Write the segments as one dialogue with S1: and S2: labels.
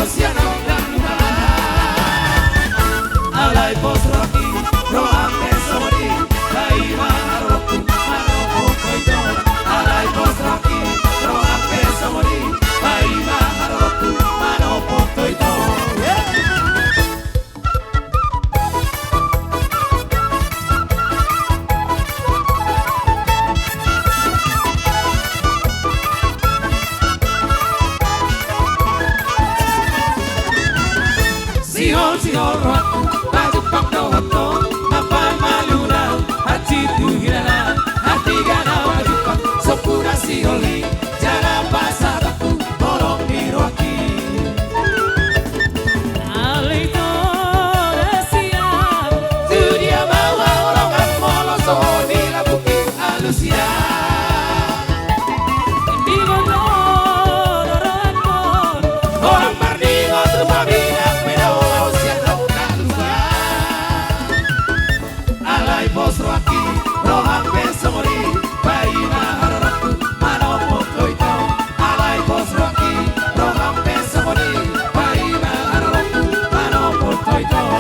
S1: oceano luna. Alai postro aquí, no antes a morir. Ahí va a roku, mano poco y todo. Alai postro aquí, no antes a morir. Ahí va a roku, mano poco y todo. Sihon rohku, baju pakdo hoto, apa maluna, hati tu hilala, hati gana baju pak, sopura siholi, jana pasar aku, tolong diroaki. Alito siap, tu dia bawa orang amolo sohoni labuki alusia. Di gondor orang kon, orang marningo terpabina. Postro aquí, roja peso morir, paina hararaku, mano poco y todo. Alai postro aquí, roja peso morir, paina hararaku, mano poco y todo.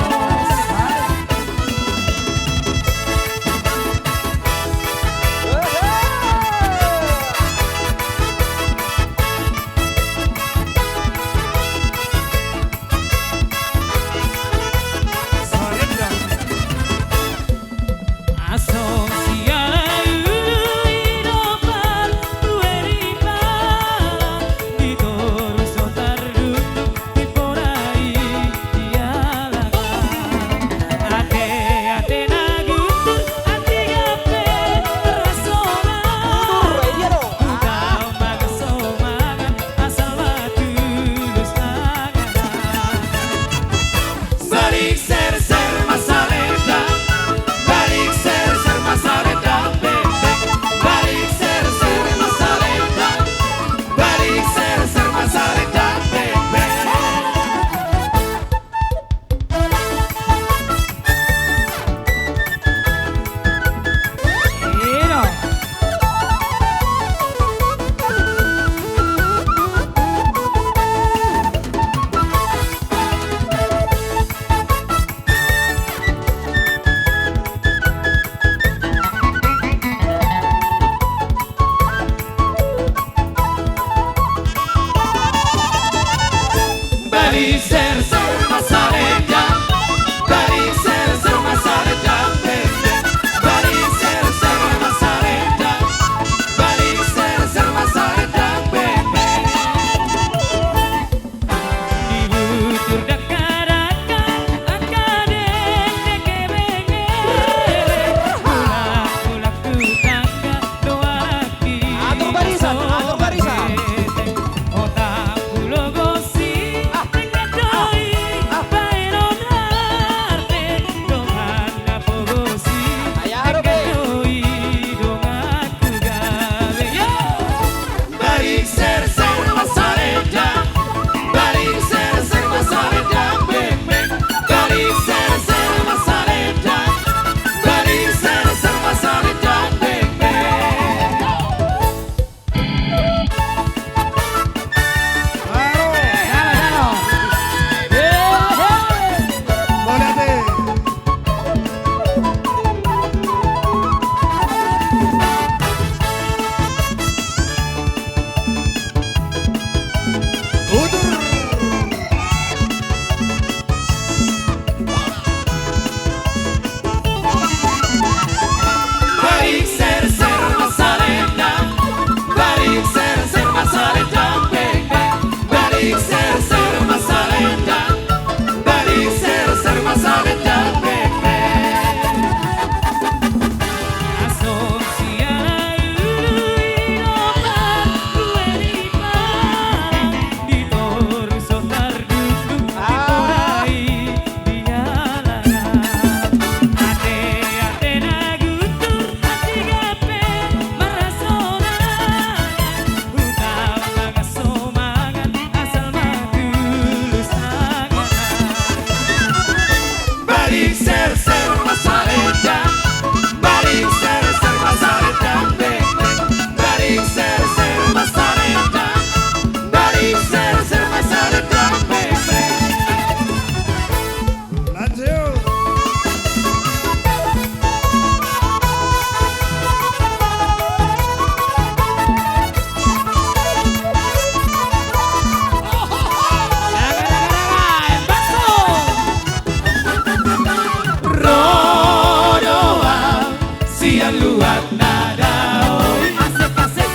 S1: buat nada oi asik-asik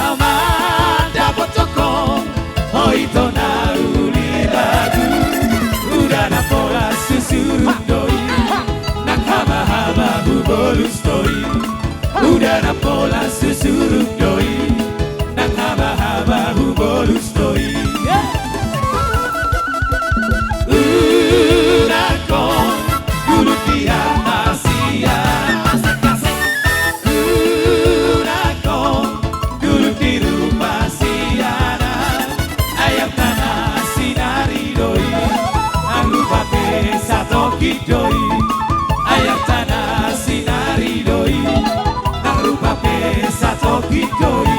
S1: amanda pocokong oi tona uli lagu udah na pola susuruk doi nak haba-haba bolus doi udah na pola susuruk doi nak haba-haba bolus doi doi ayam tanah sinari doi nang rupa pesa toki doi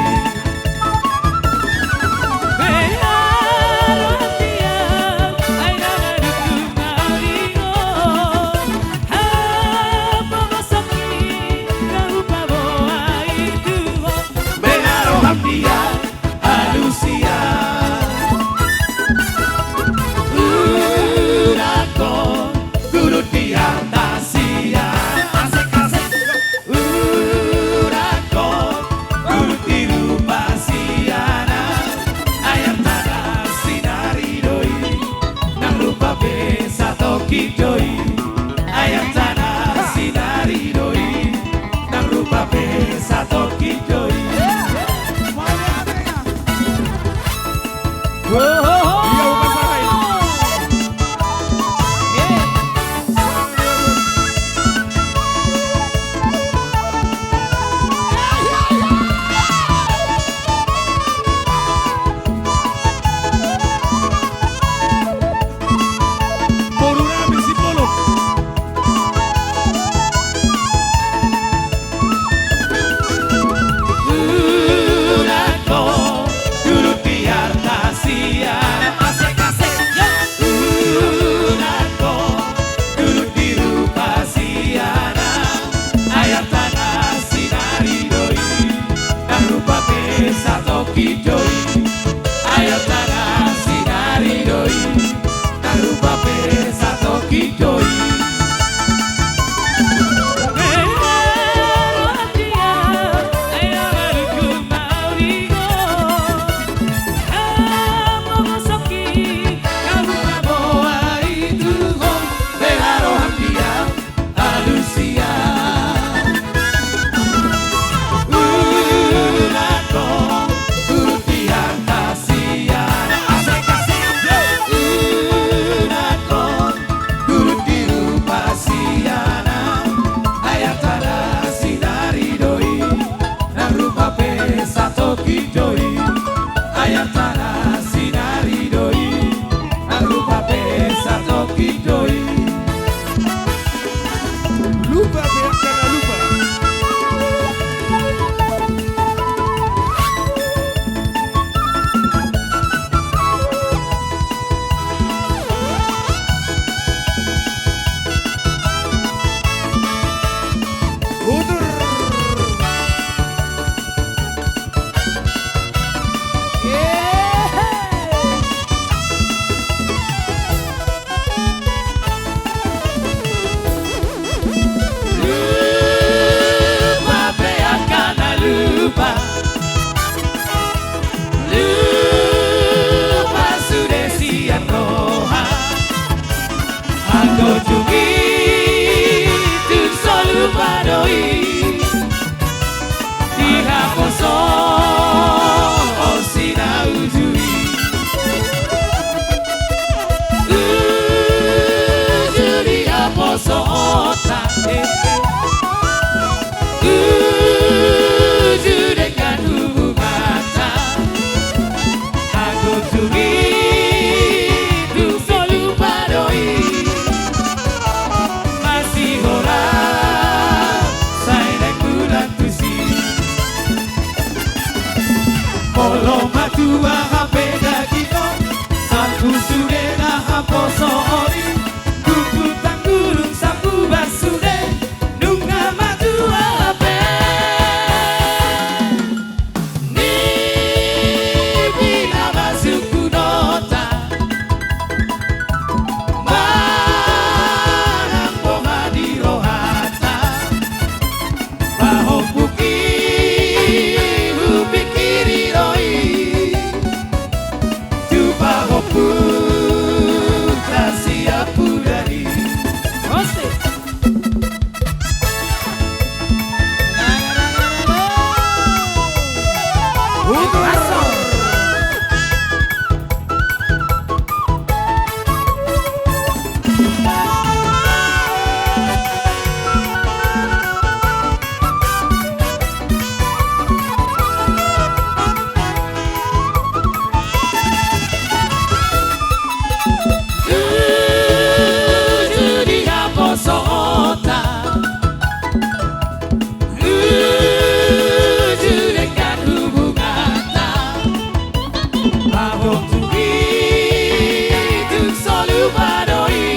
S1: doi ayam tanah sinari doi nang rupa pesa toki doi doi ayam tanah sinari doi nang rupa pesa toki doi ayam tanah sinari doi nang rupa pesa toki doi lupa jangan lupa Polo matua Untuk hidup selalu padoi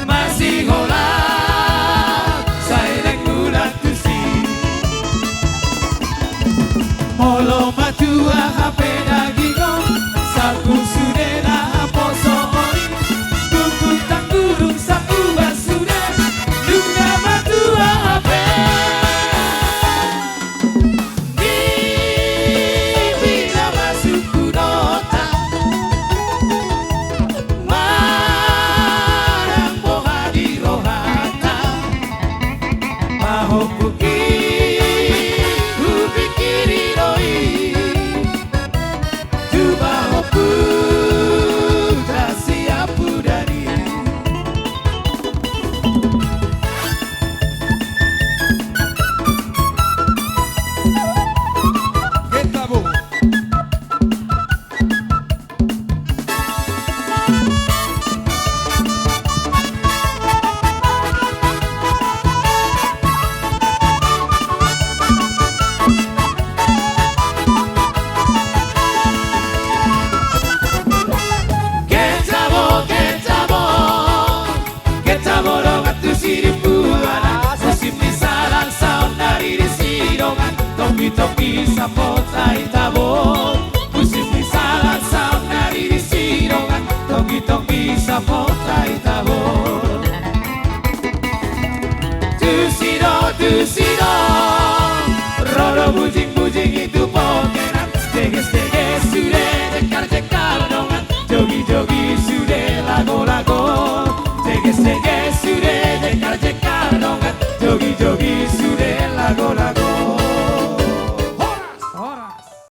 S1: masih golak saya dan bulan tusi molo matua HP dagingo saku sudena poso ori buku tanggurung saku basuda luna matua HP di bila masuk kudota marang boha di rohata maho puki kupikiri roi coba hopu tak siapu dari
S2: Kita bu.
S1: Ketabo rongat tu sirip buana musim misalan sound dari di sidongan topi sapotai tabo musim misalan sound dari di sidongan topi sapotai tabo tu sido rodo bujing itu poke